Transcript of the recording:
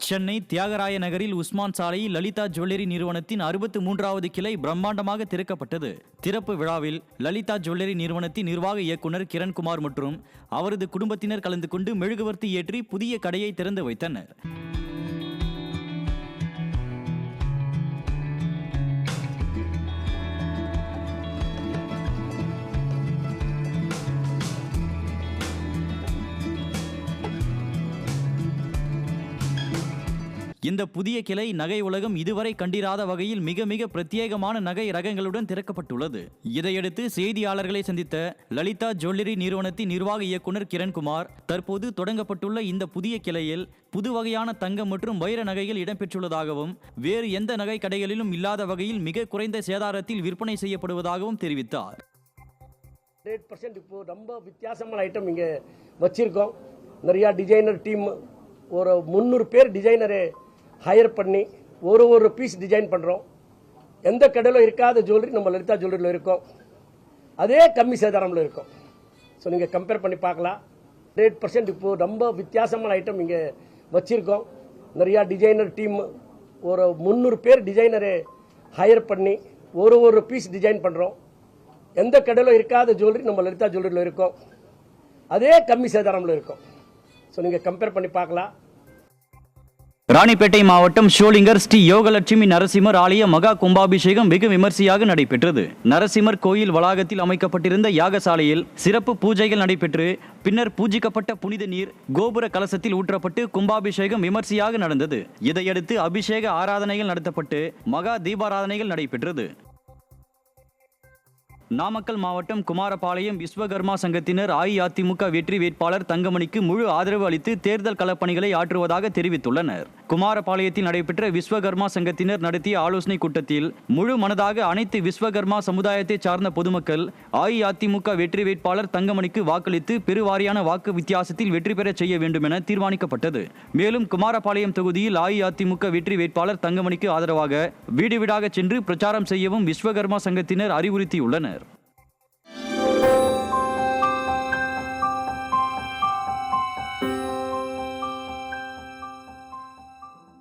சென்னை தியாகராய நகரில் உஸ்மான் சாலையில் லலிதா ஜுவல்லரி நிறுவனத்தின் 63வது கிளை பிரம்மாண்டமாக திறக்கப்பட்டது. திறப்பு விழாவில் லலிதா ஜுவல்லரி நிறுவனத்தின் நிர்வாக இயக்குனர் கிரண்குமார் மற்றும் அவரது குடும்பத்தினர் கலந்து கொண்டு மெழுகுவர்த்தி ஏற்றி புதிய கடையை திறந்து வைத்தனர். இந்த புதிய கிளை நகை உலகம் இதுவரை கண்டிராத வகையில் மிக பிரத்யேகமான நகை ரகங்களுடன் திறக்கப்பட்டுள்ளது. இதையடுத்து செய்தியாளர்களை சந்தித்த லலிதா ஜுவல்லரி நிறுவனத்தின் நிர்வாக இயக்குனர் கிரண்குமார், தற்போது தொடங்கப்பட்டுள்ள இந்த புதிய கிளையில் புது வகையான தங்கம் மற்றும் வைர நகைகள் இடம்பெற்றுள்ளதாகவும் வேறு எந்த நகை கடைகளிலும் இல்லாத வகையில் மிக குறைந்த சேதாரத்தில் விற்பனை செய்யப்படுவதாகவும் தெரிவித்தார். 100% இப்போ ரொம்ப வித்தியாசமான ஐட்டம் இங்கே வச்சிருக்கோம். நிறையா டிசைனர் டீம் ஒரு 300 பேர் டிசைனரை ஹையர் பண்ணி ஒரு பீஸ் டிசைன் பண்ணுறோம். எந்த கடையில் இருக்காத ஜுவல்லரி நம்ம லலிதா ஜுவல்லரியில் இருக்கோம். அதே கம்மி சேதாரமில் இருக்கும். ஸோ நீங்கள் கம்பேர் பண்ணி பார்க்கலாம். 100% இப்போ ரொம்ப வித்தியாசமான ஐட்டம் இங்கே வச்சிருக்கோம். நிறையா டிசைனர் டீம் ஒரு 300 பேர் டிசைனரை ஹையர் பண்ணி ஒரு பீஸ் டிசைன் பண்ணுறோம். எந்த கடையில் இருக்காத ஜுவல்லரி நம்ம லலிதா ஜுவல்லரியில் இருக்கோம். அதே கம்மி சேதாரமில் இருக்கும். ஸோ நீங்கள் கம்பேர் பண்ணி பார்க்கலாம். ராணிப்பேட்டை மாவட்டம் ஷோலிங்கர் ஸ்ரீ யோகலட்சுமி நரசிம்மர் ஆலய மகா கும்பாபிஷேகம் வெகு விமர்சையாக நடைபெற்றது. நரசிம்மர் கோயில் வளாகத்தில் அமைக்கப்பட்டிருந்த யாகசாலையில் சிறப்பு பூஜைகள் நடைபெற்று பின்னர் பூஜிக்கப்பட்ட புனித நீர் கோபுர கலசத்தில் ஊற்றப்பட்டு கும்பாபிஷேகம் விமர்சையாக நடந்தது. இதையடுத்து அபிஷேக ஆராதனைகள் நடத்தப்பட்டு மகா தீபாராதனைகள் நடைபெற்றது. நாமக்கல் மாவட்டம் குமாரபாளையம் விஸ்வகர்மா சங்கத்தினர் அஇஅதிமுக வெற்றி வேட்பாளர் தங்கமணிக்கு முழு ஆதரவு அளித்து தேர்தல் களப்பணிகளை ஆற்றுவதாக தெரிவித்துள்ளனர். குமாரபாளையத்தில் நடைபெற்ற விஸ்வகர்மா சங்கத்தினர் நடத்திய ஆலோசனை கூட்டத்தில் முழு மனதாக அனைத்து விஸ்வகர்மா சமுதாயத்தை சார்ந்த பொதுமக்கள் அஇஅதிமுக வெற்றி வேட்பாளர் தங்கமணிக்கு வாக்களித்து பெருவாரியான வாக்கு வித்தியாசத்தில் வெற்றி பெற செய்ய வேண்டும் என தீர்மானிக்கப்பட்டது. மேலும் குமாரபாளையம் தொகுதியில் அஇஅதிமுக வெற்றி வேட்பாளர் தங்கமணிக்கு ஆதரவாக வீடு வீடாக சென்று பிரச்சாரம் செய்யவும் விஸ்வகர்மா சங்கத்தினர் அறிவுறுத்தியுள்ளனர்.